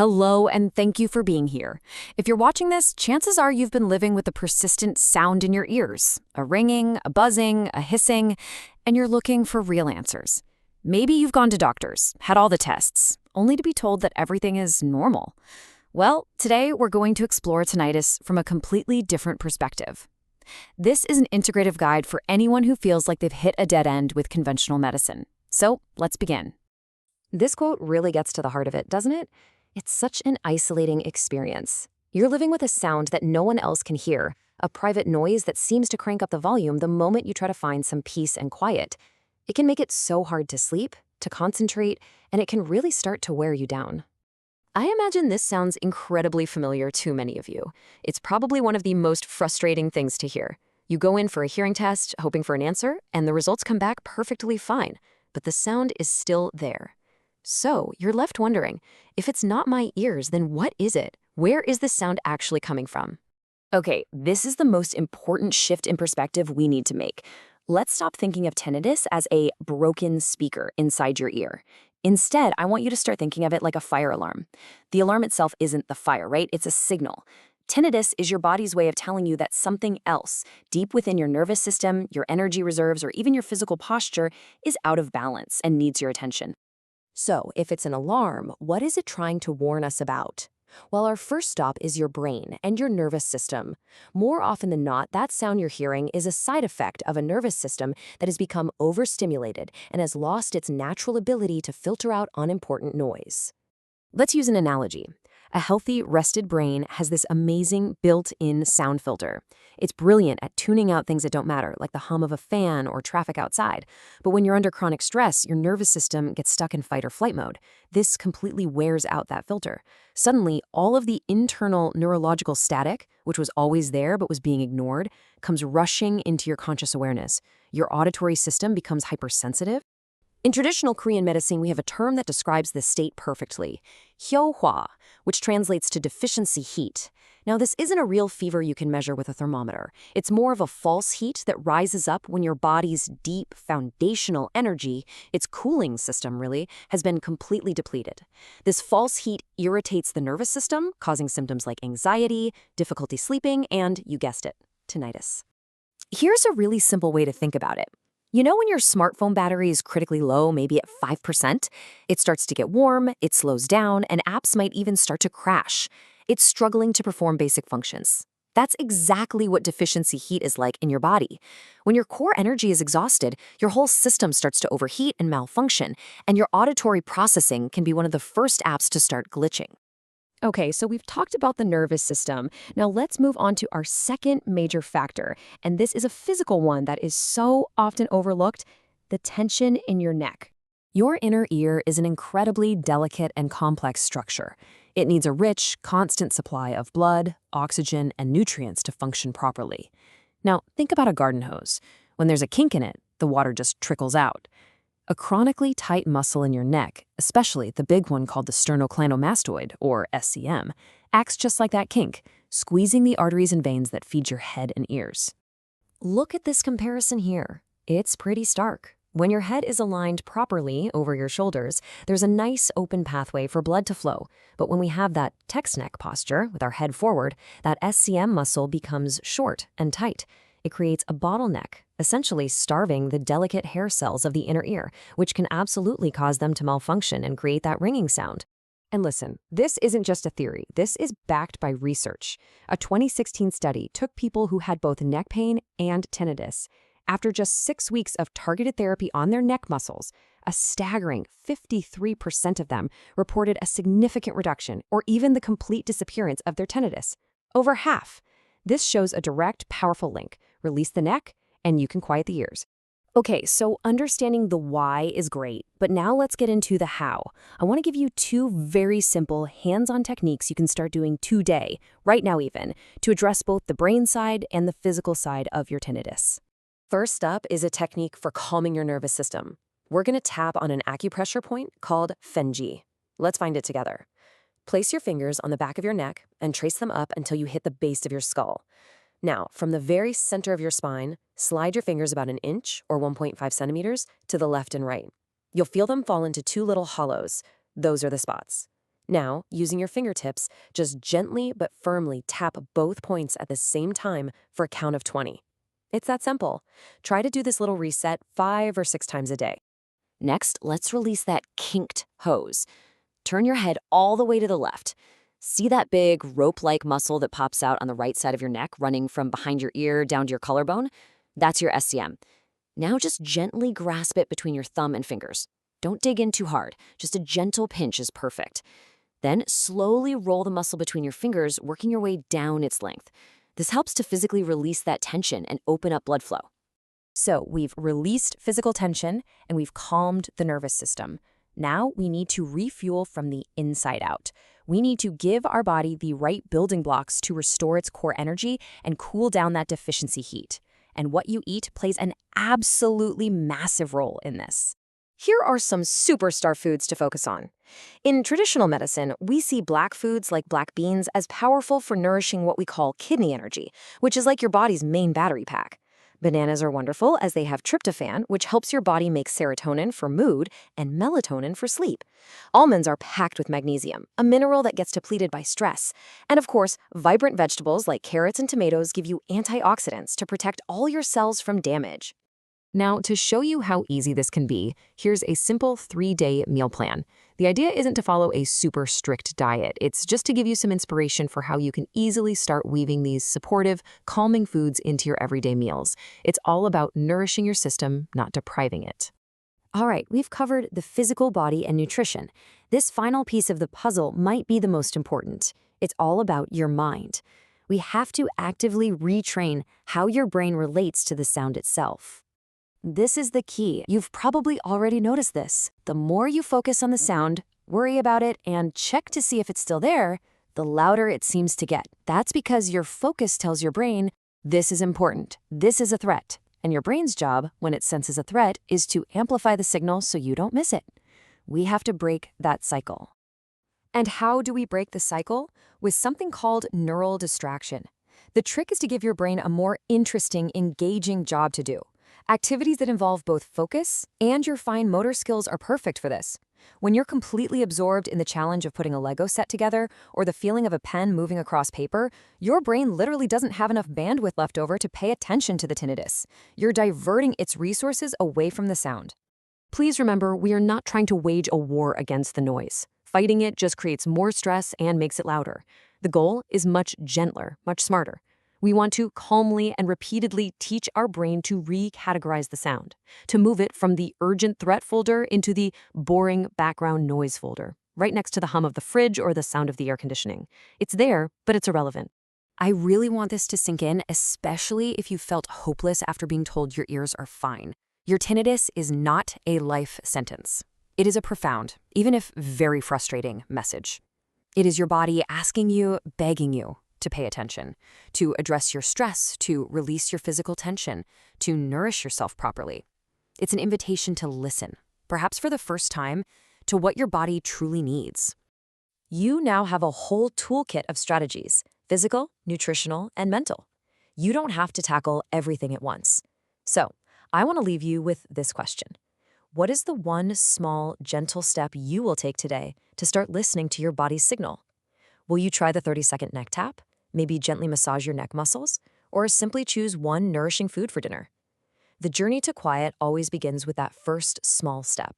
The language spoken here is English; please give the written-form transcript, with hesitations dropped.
Hello, and thank you for being here. If you're watching this, chances are you've been living with a persistent sound in your ears, a ringing, a buzzing, a hissing, and you're looking for real answers. Maybe you've gone to doctors, had all the tests, only to be told that everything is normal. Well, today we're going to explore tinnitus from a completely different perspective. This is an integrative guide for anyone who feels like they've hit a dead end with conventional medicine. So, let's begin. This quote really gets to the heart of it, doesn't it? It's such an isolating experience. You're living with a sound that no one else can hear, a private noise that seems to crank up the volume the moment you try to find some peace and quiet. It can make it so hard to sleep, to concentrate, and it can really start to wear you down. I imagine this sounds incredibly familiar to many of you. It's probably one of the most frustrating things to hear. You go in for a hearing test, hoping for an answer, and the results come back perfectly fine, but the sound is still there. So, you're left wondering, if it's not my ears, then what is it? Where is the sound actually coming from? Okay, this is the most important shift in perspective we need to make. Let's stop thinking of tinnitus as a broken speaker inside your ear. Instead, I want you to start thinking of it like a fire alarm. The alarm itself isn't the fire, right? It's a signal. Tinnitus is your body's way of telling you that something else, deep within your nervous system, your energy reserves, or even your physical posture, is out of balance and needs your attention. So, if it's an alarm, what is it trying to warn us about? Well, our first stop is your brain and your nervous system. More often than not, that sound you're hearing is a side effect of a nervous system that has become overstimulated and has lost its natural ability to filter out unimportant noise. Let's use an analogy. A healthy, rested brain has this amazing built-in sound filter. It's brilliant at tuning out things that don't matter, like the hum of a fan or traffic outside. But when you're under chronic stress, your nervous system gets stuck in fight or flight mode. This completely wears out that filter. Suddenly, all of the internal neurological static, which was always there but was being ignored, comes rushing into your conscious awareness. Your auditory system becomes hypersensitive. In traditional Korean medicine, we have a term that describes this state perfectly, hyohwa, which translates to deficiency heat. Now, this isn't a real fever you can measure with a thermometer. It's more of a false heat that rises up when your body's deep, foundational energy, its cooling system really, has been completely depleted. This false heat irritates the nervous system, causing symptoms like anxiety, difficulty sleeping, and, you guessed it, tinnitus. Here's a really simple way to think about it. You know when your smartphone battery is critically low, maybe at 5%? It starts to get warm, it slows down, and apps might even start to crash. It's struggling to perform basic functions. That's exactly what deficiency heat is like in your body. When your core energy is exhausted, your whole system starts to overheat and malfunction, and your auditory processing can be one of the first apps to start glitching. Okay, so we've talked about the nervous system. Now let's move on to our second major factor, and this is a physical one that is so often overlooked, the tension in your neck. Your inner ear is an incredibly delicate and complex structure. It needs a rich, constant supply of blood, oxygen, and nutrients to function properly. Now, think about a garden hose. When there's a kink in it, the water just trickles out. A chronically tight muscle in your neck, especially the big one called the Sternocleidomastoid, or SCM, acts just like that kink, squeezing the arteries and veins that feed your head and ears. Look at this comparison here. It's pretty stark. When your head is aligned properly over your shoulders, there's a nice open pathway for blood to flow. But when we have that text neck posture, with our head forward, that SCM muscle becomes short and tight. It creates a bottleneck, essentially starving the delicate hair cells of the inner ear, which can absolutely cause them to malfunction and create that ringing sound. And listen, this isn't just a theory. This is backed by research. A 2016 study took people who had both neck pain and tinnitus. After just 6 weeks of targeted therapy on their neck muscles, a staggering 53% of them reported a significant reduction or even the complete disappearance of their tinnitus. Over half. This shows a direct, powerful link. Release the neck, and you can quiet the ears. Okay, so understanding the why is great, but now let's get into the how. I want to give you 2 very simple, hands-on techniques you can start doing today, right now even, to address both the brain side and the physical side of your tinnitus. First up is a technique for calming your nervous system. We're going to tap on an acupressure point called Fengchi. Let's find it together. Place your fingers on the back of your neck and trace them up until you hit the base of your skull. Now, from the very center of your spine, slide your fingers about 1 inch or 1.5 centimeters to the left and right. You'll feel them fall into 2 little hollows. Those are the spots. Now, using your fingertips, just gently but firmly tap both points at the same time for a count of 20. It's that simple. Try to do this little reset 5 or 6 times a day. Next, let's release that kinked hose. Turn your head all the way to the left. See that big rope-like muscle that pops out on the right side of your neck, running from behind your ear down to your collarbone? That's your SCM. Now just gently grasp it between your thumb and fingers. Don't dig in too hard. Just a gentle pinch is perfect. Then slowly roll the muscle between your fingers, working your way down its length. This helps to physically release that tension and open up blood flow. So we've released physical tension and we've calmed the nervous system. Now we need to refuel from the inside out. We need to give our body the right building blocks to restore its core energy and cool down that deficiency heat. And what you eat plays an absolutely massive role in this. Here are some superstar foods to focus on. In traditional medicine, we see black foods like black beans as powerful for nourishing what we call kidney energy, which is like your body's main battery pack. Bananas are wonderful as they have tryptophan, which helps your body make serotonin for mood and melatonin for sleep. Almonds are packed with magnesium, a mineral that gets depleted by stress. And of course, vibrant vegetables like carrots and tomatoes give you antioxidants to protect all your cells from damage. Now, to show you how easy this can be, here's a simple 3-day meal plan. The idea isn't to follow a super strict diet. It's just to give you some inspiration for how you can easily start weaving these supportive, calming foods into your everyday meals. It's all about nourishing your system, not depriving it. All right, we've covered the physical body and nutrition. This final piece of the puzzle might be the most important. It's all about your mind. We have to actively retrain how your brain relates to the sound itself. This is the key. You've probably already noticed this. The more you focus on the sound, worry about it, and check to see if it's still there, the louder it seems to get. That's because your focus tells your brain, this is important, this is a threat. And your brain's job, when it senses a threat, is to amplify the signal so you don't miss it. We have to break that cycle. And how do we break the cycle? With something called neural distraction. The trick is to give your brain a more interesting, engaging job to do. Activities that involve both focus and your fine motor skills are perfect for this. When you're completely absorbed in the challenge of putting a Lego set together or the feeling of a pen moving across paper, your brain literally doesn't have enough bandwidth left over to pay attention to the tinnitus. You're diverting its resources away from the sound. Please remember, we are not trying to wage a war against the noise. Fighting it just creates more stress and makes it louder. The goal is much gentler, much smarter. We want to calmly and repeatedly teach our brain to recategorize the sound, to move it from the urgent threat folder into the boring background noise folder, right next to the hum of the fridge or the sound of the air conditioning. It's there, but it's irrelevant. I really want this to sink in, especially if you felt hopeless after being told your ears are fine. Your tinnitus is not a life sentence. It is a profound, even if very frustrating, message. It is your body asking you, begging you, to pay attention, to address your stress, to release your physical tension, to nourish yourself properly. It's an invitation to listen, perhaps for the first time, to what your body truly needs. You now have a whole toolkit of strategies, physical, nutritional, and mental. You don't have to tackle everything at once. So, I want to leave you with this question. What is the one small, gentle step you will take today to start listening to your body's signal? Will you try the 30-second neck tap? Maybe gently massage your neck muscles, or simply choose one nourishing food for dinner? The journey to quiet always begins with that first small step.